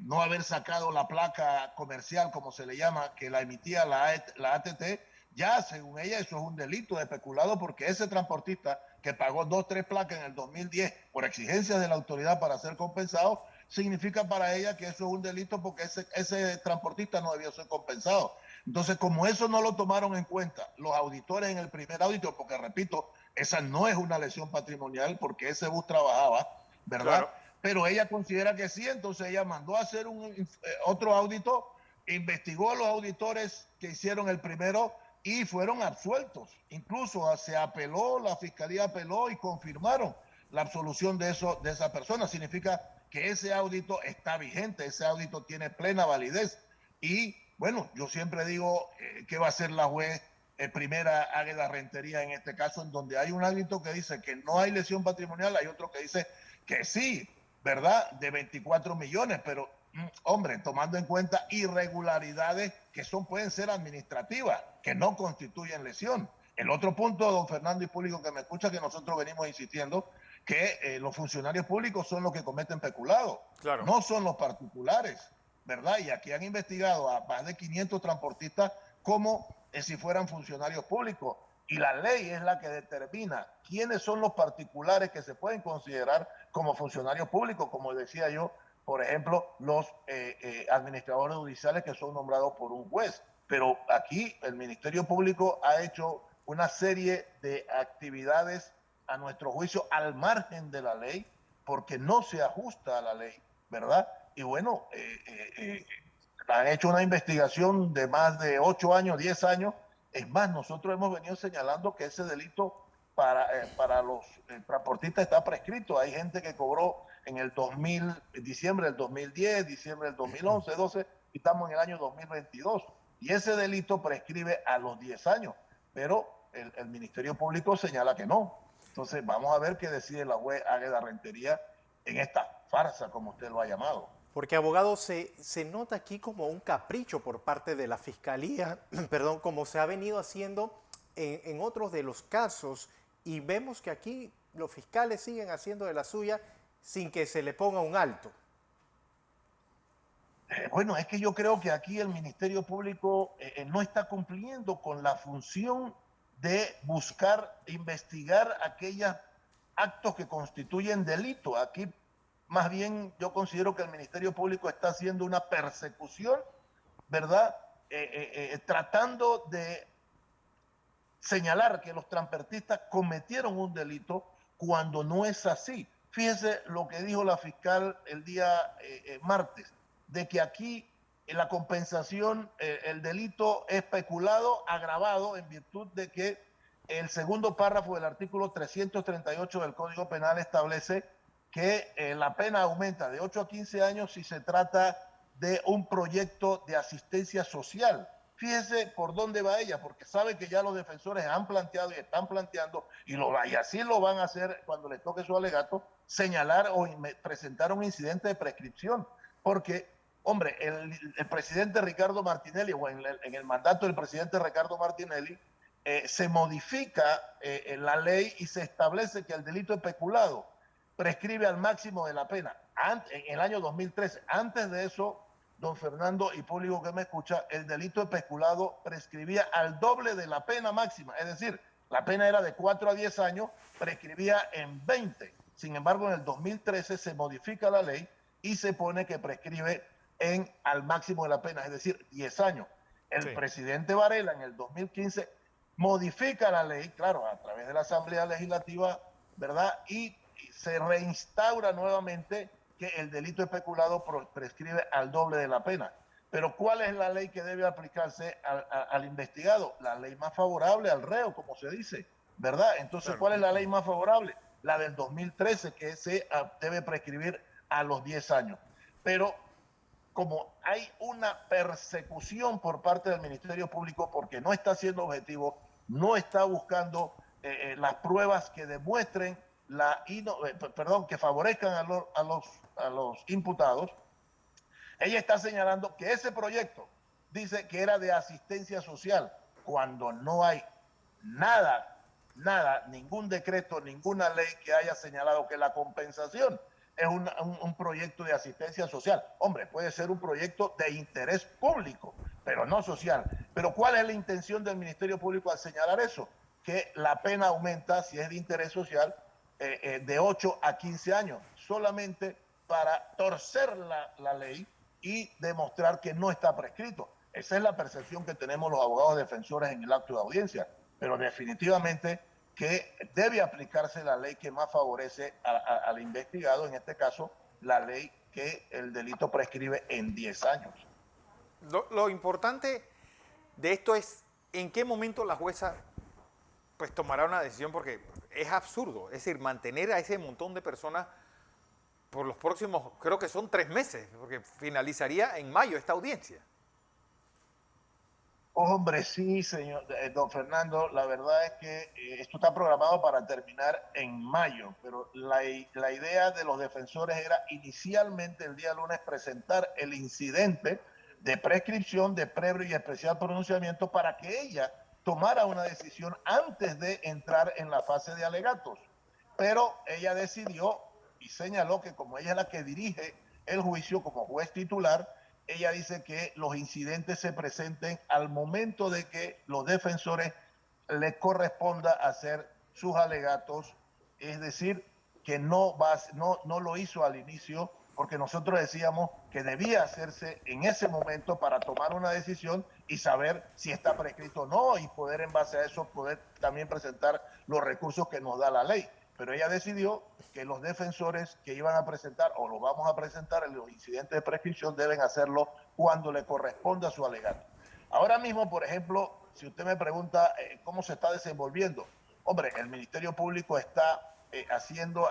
Speaker 6: no haber sacado la placa comercial, como se le llama, que la emitía la ATT, ya según ella eso es un delito de peculado, porque ese transportista que pagó 2, 3 placas en el 2010 por exigencias de la autoridad para ser compensado, significa para ella que eso es un delito porque ese transportista no debió ser compensado. Entonces, como eso no lo tomaron en cuenta los auditores en el primer audito, porque repito, esa no es una lesión patrimonial porque ese bus trabajaba, ¿verdad?
Speaker 2: Claro.
Speaker 6: Pero ella considera que sí, entonces ella mandó a hacer otro audito, investigó a los auditores que hicieron el primero y fueron absueltos. Incluso se apeló, la fiscalía apeló y confirmaron la absolución de esa persona. Significa que ese audito está vigente, ese audito tiene plena validez. Y bueno, yo siempre digo que va a ser la juez primera Águeda Rentería en este caso, en donde hay un audito que dice que no hay lesión patrimonial, hay otro que dice que sí, ¿verdad? De 24 millones, pero hombre, tomando en cuenta irregularidades que pueden ser administrativas, que no constituyen lesión. El otro punto, don Fernando y público que me escucha, que nosotros venimos insistiendo, que los funcionarios públicos son los que cometen peculado,
Speaker 2: Claro.
Speaker 6: no son los particulares, ¿verdad? Y aquí han investigado a más de 500 transportistas como si fueran funcionarios públicos. Y la ley es la que determina quiénes son los particulares que se pueden considerar como funcionarios públicos, como decía yo, por ejemplo, los administradores judiciales que son nombrados por un juez. Pero aquí el Ministerio Público ha hecho una serie de actividades, a nuestro juicio, al margen de la ley, porque no se ajusta a la ley, ¿verdad? Y bueno, han hecho una investigación de más de 8 años, 10 años. Es más, nosotros hemos venido señalando que ese delito para los transportistas está prescrito. Hay gente que cobró en el diciembre del 2010, diciembre del 2011, 12, y estamos en el año 2022. Y ese delito prescribe a los 10 años, pero el Ministerio Público señala que no. Entonces vamos a ver qué decide la juez Águeda Rentería en esta farsa, como usted lo ha llamado.
Speaker 3: Porque, abogado, se nota aquí como un capricho por parte de la Fiscalía, perdón, como se ha venido haciendo en otros de los casos, y vemos que aquí los fiscales siguen haciendo de la suya sin que se le ponga un alto.
Speaker 6: Bueno, es que yo creo que aquí el Ministerio Público no está cumpliendo con la función de buscar, investigar aquellos actos que constituyen delito. Aquí, más bien, yo considero que el Ministerio Público está haciendo una persecución, ¿verdad? Tratando de señalar que los transportistas cometieron un delito cuando no es así. Fíjese lo que dijo la fiscal el día martes, de que aquí en la compensación el delito es peculado agravado en virtud de que el segundo párrafo del artículo 338 del Código Penal establece que la pena aumenta de 8 a 15 años si se trata de un proyecto de asistencia social. Fíjese por dónde va ella, porque sabe que ya los defensores han planteado y están planteando, y así lo van a hacer cuando les toque su alegato, señalar o presentar un incidente de prescripción. Porque, hombre, el presidente Ricardo Martinelli, o en el mandato del presidente Ricardo Martinelli, se modifica la ley y se establece que el delito de peculado prescribe al máximo de la pena. En el año 2013, antes de eso, don Fernando y público que me escucha, el delito de peculado prescribía al doble de la pena máxima. Es decir, la pena era de 4 a 10 años, prescribía en 20. Sin embargo, en el 2013 se modifica la ley y se pone que prescribe al máximo de la pena, es decir, 10 años. El presidente Varela en el 2015 modifica la ley, claro, a través de la Asamblea Legislativa, ¿verdad? Y se reinstaura nuevamente que el delito de peculado prescribe al doble de la pena. Pero ¿cuál es la ley que debe aplicarse al investigado? La ley más favorable al reo, como se dice, ¿verdad? Entonces, claro. ¿Cuál es la ley más favorable? La del 2013, que se debe prescribir a los 10 años. Pero como hay una persecución por parte del Ministerio Público porque no está siendo objetivo, no está buscando las pruebas que demuestren que favorezcan a los imputados. Ella está señalando que ese proyecto dice que era de asistencia social, cuando no hay nada, ningún decreto, ninguna ley que haya señalado que la compensación es un proyecto de asistencia social. Hombre, puede ser un proyecto de interés público, pero no social. Pero ¿cuál es la intención del Ministerio Público al señalar eso? Que la pena aumenta, si es de interés social, de 8 a 15 años, solamente para torcer la ley y demostrar que no está prescrito. Esa es la percepción que tenemos los abogados defensores en el acto de audiencia, pero definitivamente que debe aplicarse la ley que más favorece al investigado, en este caso la ley que el delito prescribe en 10 años.
Speaker 2: Lo importante de esto es en qué momento la jueza pues tomará una decisión, porque es absurdo, es decir, mantener a ese montón de personas por los próximos, creo que son 3 meses, porque finalizaría en mayo esta audiencia.
Speaker 6: Hombre, sí, señor, don Fernando, la verdad es que esto está programado para terminar en mayo, pero la idea de los defensores era inicialmente el día lunes presentar el incidente de prescripción de previo y especial pronunciamiento para que ella tomara una decisión antes de entrar en la fase de alegatos. Pero ella decidió y señaló que como ella es la que dirige el juicio como juez titular, ella dice que los incidentes se presenten al momento de que los defensores les corresponda hacer sus alegatos, es decir, que no lo hizo al inicio, porque nosotros decíamos que debía hacerse en ese momento para tomar una decisión y saber si está prescrito o no, y poder en base a eso poder también presentar los recursos que nos da la ley. Pero ella decidió que los defensores que iban a presentar o lo vamos a presentar en los incidentes de prescripción deben hacerlo cuando le corresponda su alegato. Ahora mismo, por ejemplo, si usted me pregunta cómo se está desenvolviendo, hombre, el Ministerio Público está haciendo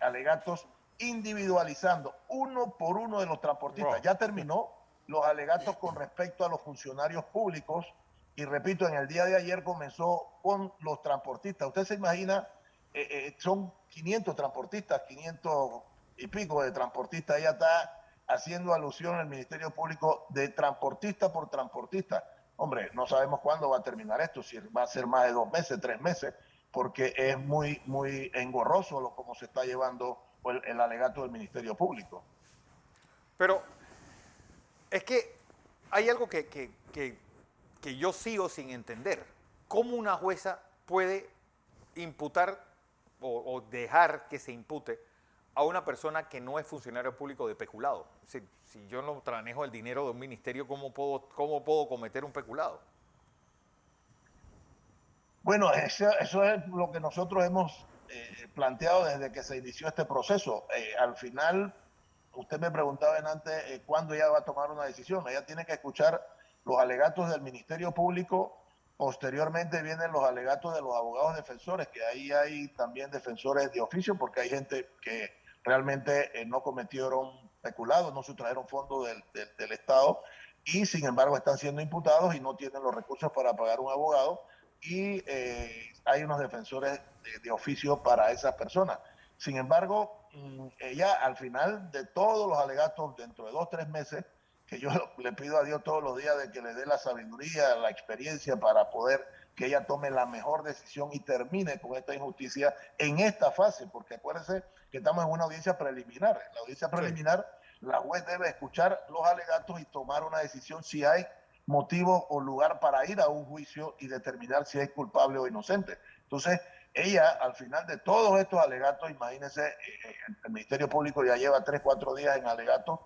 Speaker 6: alegatos individualizando uno por uno de los transportistas.
Speaker 2: Wow.
Speaker 6: Ya terminó los alegatos con respecto a los funcionarios públicos y repito, en el día de ayer comenzó con los transportistas. Usted se imagina, son 500 transportistas, 500 y pico de transportistas. Ella está haciendo alusión al Ministerio Público de transportista por transportista. Hombre, no sabemos cuándo va a terminar esto, si va a ser más de 2 meses, 3 meses, porque es muy engorroso como se está llevando el alegato del Ministerio Público.
Speaker 2: Pero es que hay algo que yo sigo sin entender. ¿Cómo una jueza puede imputar o dejar que se impute a una persona que no es funcionario público de peculado? Si yo no manejo el dinero de un ministerio, ¿cómo puedo cometer un peculado?
Speaker 6: Bueno, eso es lo que nosotros hemos planteado desde que se inició este proceso. Al final, usted me preguntaba antes cuándo ella va a tomar una decisión. Ella tiene que escuchar los alegatos del Ministerio Público. Posteriormente vienen los alegatos de los abogados defensores, que ahí hay también defensores de oficio, porque hay gente que realmente no cometieron peculado, no sustrajeron fondos del Estado y sin embargo están siendo imputados y no tienen los recursos para pagar un abogado, y hay unos defensores de oficio para esas personas. Sin embargo, ella al final de todos los alegatos, dentro de 2 o 3 meses, que yo le pido a Dios todos los días de que le dé la sabiduría, la experiencia para poder que ella tome la mejor decisión y termine con esta injusticia en esta fase, porque acuérdense que estamos en una audiencia preliminar. En la audiencia preliminar, la juez debe escuchar los alegatos y tomar una decisión si hay motivo o lugar para ir a un juicio y determinar si es culpable o inocente. Entonces, ella, al final de todos estos alegatos, imagínense, el Ministerio Público ya lleva 3 o 4 días en alegatos,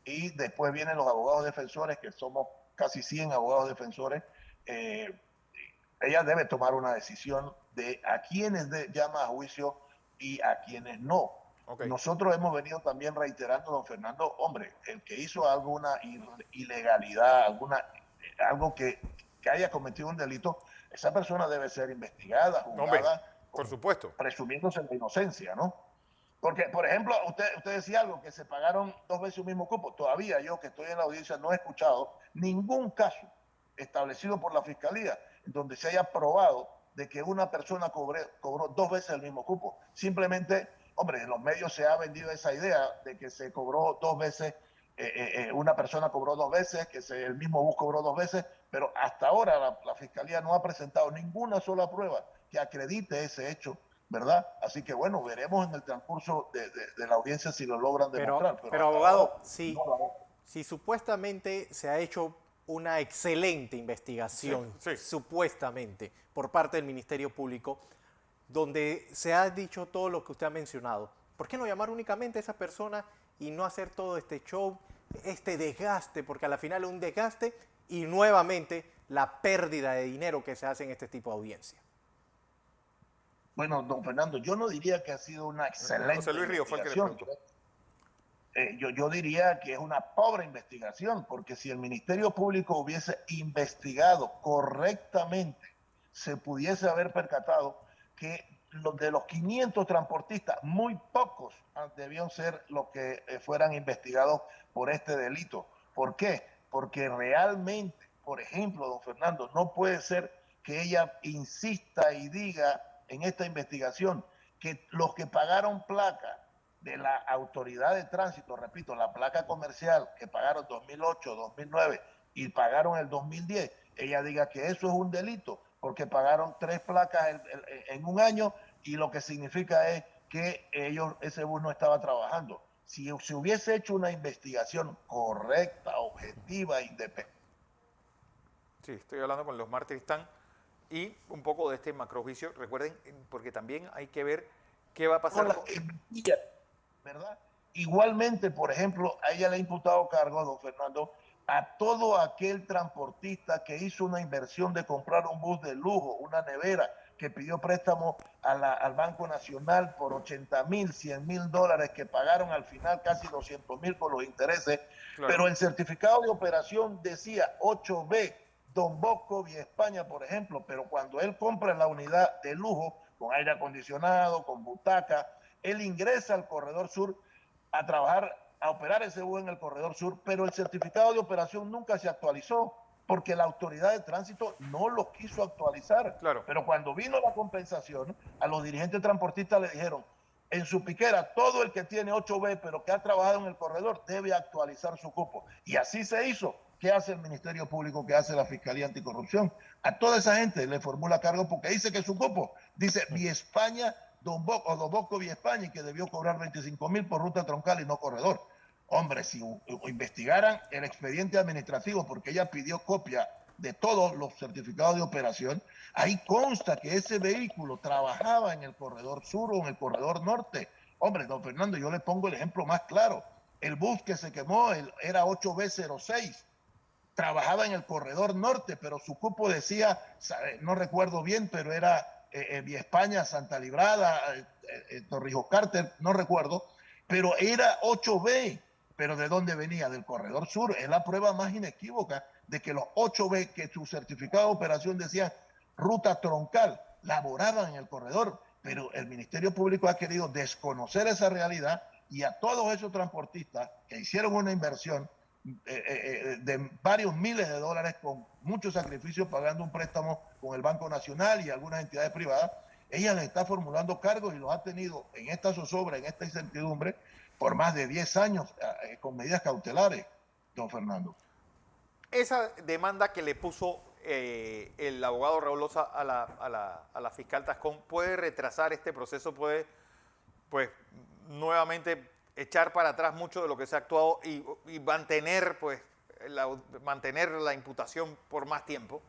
Speaker 6: y después vienen los abogados defensores, que somos casi 100 abogados defensores. Ella debe tomar una decisión de a quienes llama a juicio y a quienes no. Okay. Nosotros hemos venido también reiterando, don Fernando, hombre, el que hizo alguna ilegalidad, algo que haya cometido un delito, esa persona debe ser investigada, juzgada, hombre,
Speaker 2: por supuesto,
Speaker 6: presumiéndose de inocencia, ¿no? Porque, por ejemplo, usted decía algo, que se pagaron 2 veces un mismo cupo. Todavía yo, que estoy en la audiencia, no he escuchado ningún caso establecido por la Fiscalía donde se haya probado de que una persona cobró 2 veces el mismo cupo. Simplemente, hombre, en los medios se ha vendido esa idea de que se cobró 2 veces, una persona cobró 2 veces, que el mismo bus cobró 2 veces, pero hasta ahora la Fiscalía no ha presentado ninguna sola prueba que acredite ese hecho, ¿verdad? Así que bueno, veremos en el transcurso de la audiencia si lo logran demostrar.
Speaker 3: Pero abogado, si supuestamente se ha hecho una excelente investigación, supuestamente, por parte del Ministerio Público, donde se ha dicho todo lo que usted ha mencionado, ¿por qué no llamar únicamente a esa persona y no hacer todo este show, este desgaste? Porque a la final es un desgaste y nuevamente la pérdida de dinero que se hace en este tipo de audiencia.
Speaker 6: Bueno, don Fernando, yo no diría que ha sido una excelente
Speaker 2: José Luis Ríos fue el que le preguntó.
Speaker 6: Yo diría que es una pobre investigación, porque si el Ministerio Público hubiese investigado correctamente, se pudiese haber percatado que de los 500 transportistas, muy pocos debían ser los que fueran investigados por este delito. ¿Por qué? Porque realmente, por ejemplo, don Fernando, no puede ser que ella insista y diga en esta investigación que los que pagaron placa de la autoridad de tránsito, repito, la placa comercial que pagaron 2008, 2009 y pagaron el 2010, ella diga que eso es un delito porque pagaron 3 placas en un año y lo que significa es que ese bus no estaba trabajando. Si se hubiese hecho una investigación correcta, objetiva, independiente.
Speaker 2: Sí, estoy hablando con los Martiristán y un poco de este macrojuicio. Recuerden, porque también hay que ver qué va a pasar con...
Speaker 6: ¿verdad? Igualmente, por ejemplo, a ella le ha imputado cargo, don Fernando, a todo aquel transportista que hizo una inversión de comprar un bus de lujo, una nevera, que pidió préstamo al Banco Nacional por 80,000, 100,000 dólares, que pagaron al final casi 200,000 con los intereses, claro. Pero el certificado de operación decía 8B, Don Bosco Vía España, por ejemplo, pero cuando él compra la unidad de lujo, con aire acondicionado, con butaca, él ingresa al Corredor Sur a trabajar, a operar ese bus en el Corredor Sur, pero el certificado de operación nunca se actualizó porque la autoridad de tránsito no lo quiso actualizar.
Speaker 2: Claro.
Speaker 6: Pero cuando vino la compensación, a los dirigentes transportistas le dijeron, en su piquera, todo el que tiene 8B, pero que ha trabajado en el corredor, debe actualizar su cupo. Y así se hizo. ¿Qué hace el Ministerio Público? ¿Qué hace la Fiscalía Anticorrupción? A toda esa gente le formula cargo porque dice que su cupo, dice Vía España, Don Bosco Vía España, y que debió cobrar 25,000 por ruta troncal y no corredor. Hombre, si investigaran el expediente administrativo, porque ella pidió copia de todos los certificados de operación, ahí consta que ese vehículo trabajaba en el Corredor Sur o en el Corredor Norte. Hombre, don Fernando, yo le pongo el ejemplo más claro. El bus que se quemó era 8B06. Trabajaba en el Corredor Norte, pero su cupo decía, no recuerdo bien, pero era Vía España, Santa Librada, Torrijos Carter, no recuerdo, pero era 8B. ¿Pero de dónde venía? Del Corredor Sur. Es la prueba más inequívoca de que los 8B, que su certificado de operación decía ruta troncal, laboraban en el corredor, pero el Ministerio Público ha querido desconocer esa realidad y a todos esos transportistas que hicieron una inversión de varios miles de dólares con muchos sacrificios, pagando un préstamo con el Banco Nacional y algunas entidades privadas, ella les está formulando cargos y los ha tenido en esta zozobra, en esta incertidumbre, por más de 10 años con medidas cautelares, don Fernando.
Speaker 2: Esa demanda que le puso el abogado Raúl Loza a la fiscal Tascón puede retrasar este proceso, puede pues nuevamente echar para atrás mucho de lo que se ha actuado y mantener pues mantener la imputación por más tiempo.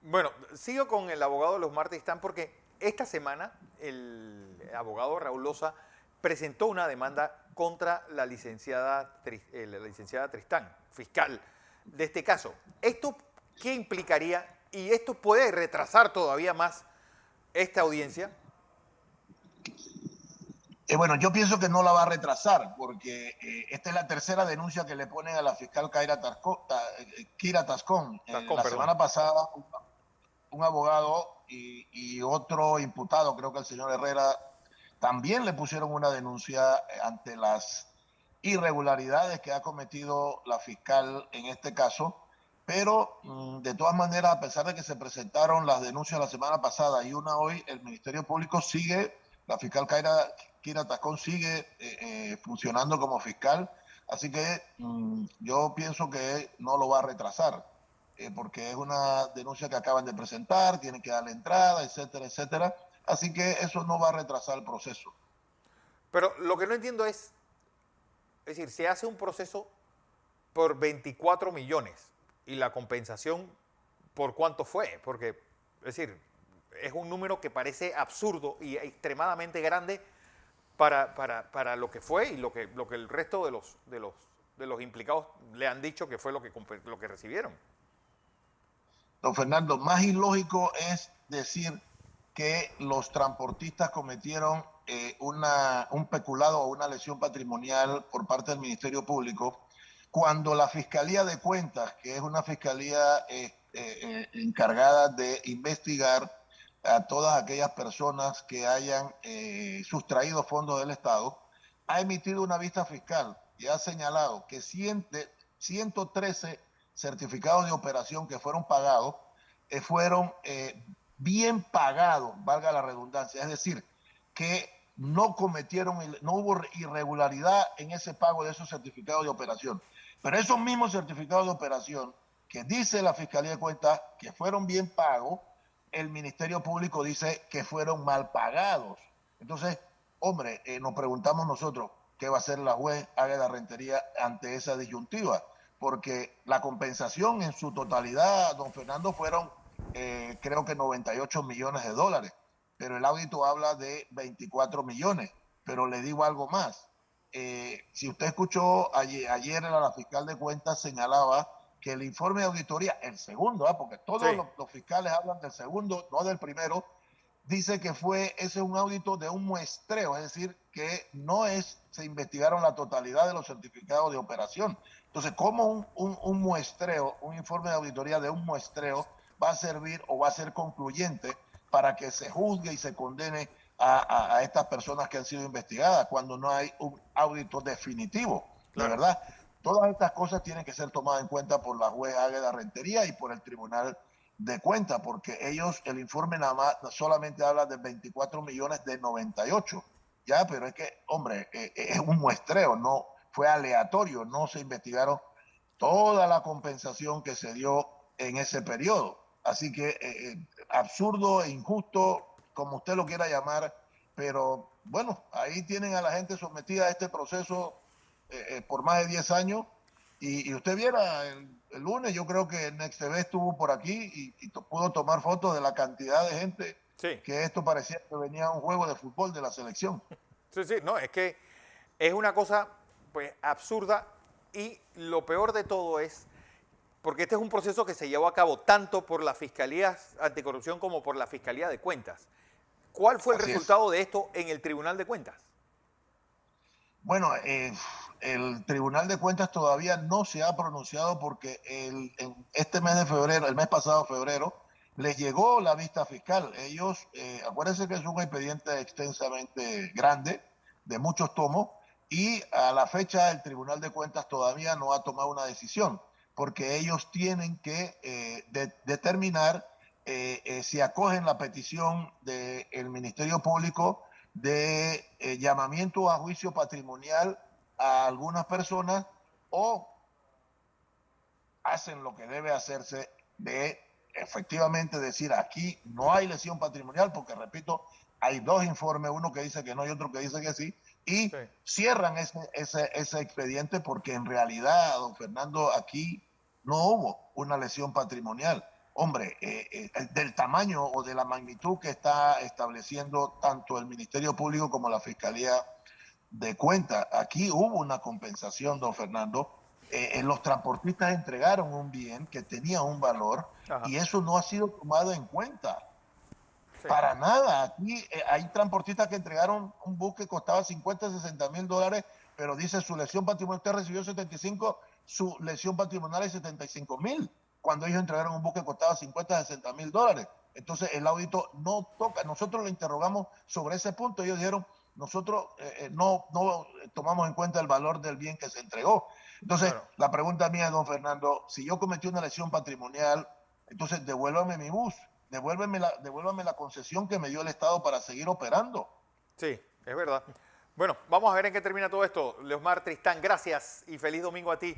Speaker 2: Bueno, sigo con el abogado de los Martiristán porque esta semana el abogado Raúl Loza presentó una demanda contra la licenciada Tristán, fiscal de este caso. ¿Esto qué implicaría? ¿Y esto puede retrasar todavía más esta audiencia?
Speaker 6: Bueno, yo pienso que no la va a retrasar, porque esta es la tercera denuncia que le ponen a la fiscal Kira Tascón. La semana pasada, un abogado y otro imputado, creo que el señor Herrera, también le pusieron una denuncia ante las irregularidades que ha cometido la fiscal en este caso. Pero de todas maneras, a pesar de que se presentaron las denuncias la semana pasada y una hoy, el Ministerio Público sigue, la fiscal Kira Tascón sigue funcionando como fiscal, así que yo pienso que no lo va a retrasar, porque es una denuncia que acaban de presentar, tienen que darle entrada, etcétera, etcétera, así que eso no va a retrasar el proceso.
Speaker 2: Pero lo que no entiendo es decir, se hace un proceso por 24 millones y la compensación, ¿por cuánto fue? Porque, es decir, es un número que parece absurdo y extremadamente grande para lo que fue y lo que el resto de los implicados le han dicho que fue lo que recibieron.
Speaker 6: Don Fernando, más ilógico es decir que los transportistas cometieron un peculado o una lesión patrimonial por parte del Ministerio Público, cuando la Fiscalía de Cuentas, que es una fiscalía encargada de investigar a todas aquellas personas que hayan sustraído fondos del Estado, ha emitido una vista fiscal y ha señalado que 113 certificados de operación que fueron pagados fueron bien pagados, valga la redundancia, es decir, que no hubo irregularidad en ese pago de esos certificados de operación. Pero esos mismos certificados de operación que dice la Fiscalía de Cuentas que fueron bien pagos, el Ministerio Público dice que fueron mal pagados. Entonces, hombre, nos preguntamos nosotros, ¿qué va a hacer la juez Águeda Rentería ante esa disyuntiva? Porque la compensación en su totalidad, don Fernando, fueron creo que 98 millones de dólares, pero el audito habla de 24 millones. Pero le digo algo más. Si usted escuchó ayer la fiscal de cuentas señalaba que el informe de auditoría, el segundo, porque todos los fiscales hablan del segundo, no del primero, dice que ese es un audito de un muestreo, es decir, que no se investigaron la totalidad de los certificados de operación. Entonces, ¿cómo un muestreo, un informe de auditoría de un muestreo va a servir o va a ser concluyente para que se juzgue y se condene a estas personas que han sido investigadas cuando no hay un audito definitivo? Claro. De verdad, todas estas cosas tienen que ser tomadas en cuenta por la juez Águeda Rentería y por el Tribunal de Cuentas, porque ellos, el informe nada más solamente habla de 24 millones de 98, ya, pero es que, hombre, es un muestreo, no fue aleatorio, no se investigaron toda la compensación que se dio en ese periodo. Así que absurdo e injusto, como usted lo quiera llamar, pero bueno, ahí tienen a la gente sometida a este proceso por más de 10 años. Y usted viera, el lunes yo creo que Next TV estuvo por aquí y pudo tomar fotos de la cantidad de gente que esto parecía que venía a un juego de fútbol de la selección.
Speaker 2: Sí, no, es que es una cosa pues absurda y lo peor de todo es porque este es un proceso que se llevó a cabo tanto por las fiscalías anticorrupción como por la Fiscalía de Cuentas. ¿Cuál fue el resultado de esto en el Tribunal de Cuentas?
Speaker 6: Bueno, el Tribunal de Cuentas todavía no se ha pronunciado porque en este mes de febrero, el mes pasado febrero, les llegó la vista fiscal. Ellos, acuérdense que es un expediente extensamente grande, de muchos tomos, y a la fecha el Tribunal de Cuentas todavía no ha tomado una decisión, porque ellos tienen que determinar si acogen la petición del Ministerio Público de llamamiento a juicio patrimonial a algunas personas o hacen lo que debe hacerse de efectivamente decir aquí no hay lesión patrimonial, porque repito, hay dos informes, uno que dice que no y otro que dice que sí, y cierran ese expediente porque en realidad, don Fernando, aquí no hubo una lesión patrimonial. Hombre, del tamaño o de la magnitud que está estableciendo tanto el Ministerio Público como la Fiscalía de Cuentas. Aquí hubo una compensación, don Fernando. Los transportistas entregaron un bien que tenía un valor y eso no ha sido tomado en cuenta. Para nada. Aquí hay transportistas que entregaron un bus que costaba 50, 60 mil dólares, pero dice su lesión patrimonial, usted recibió 75, su lesión patrimonial es 75 mil, cuando ellos entregaron un bus que costaba 50, 60 mil dólares. Entonces el audito no toca. Nosotros lo interrogamos sobre ese punto. Ellos dijeron, nosotros no tomamos en cuenta el valor del bien que se entregó. Entonces,
Speaker 2: Claro.
Speaker 6: la pregunta mía, don Fernando, si yo cometí una lesión patrimonial, entonces devuélvame mi bus, devuélveme la concesión que me dio el Estado para seguir operando.
Speaker 2: Sí, es verdad. Bueno, vamos a ver en qué termina todo esto. Leosmar Tristán, gracias y feliz domingo a ti.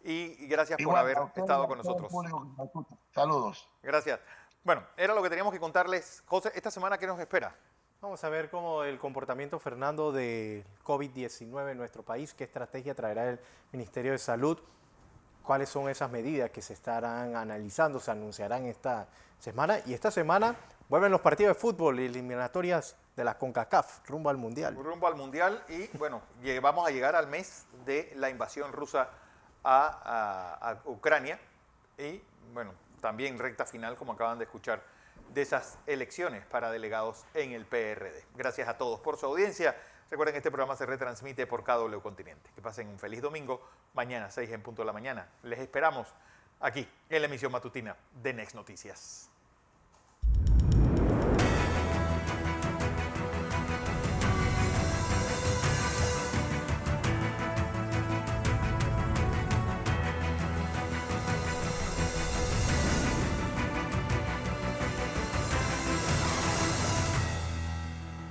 Speaker 2: Y gracias por haber estado con nosotros.
Speaker 6: Saludos.
Speaker 2: Gracias. Bueno, era lo que teníamos que contarles. José, esta semana, ¿qué nos espera?
Speaker 3: Vamos a ver cómo el comportamiento, Fernando, del COVID-19 en nuestro país, qué estrategia traerá el Ministerio de Salud, cuáles son esas medidas que se estarán analizando, se anunciarán esta semana. Y esta semana vuelven los partidos de fútbol y eliminatorias de la CONCACAF, rumbo al Mundial.
Speaker 2: Rumbo al Mundial y, bueno, vamos a llegar al mes de la invasión rusa a Ucrania y, bueno, también recta final, como acaban de escuchar, de esas elecciones para delegados en el PRD. Gracias a todos por su audiencia. Recuerden que este programa se retransmite por KW Continente. Que pasen un feliz domingo. Mañana, 6 en punto de la mañana. Les esperamos aquí en la emisión matutina de Next Noticias.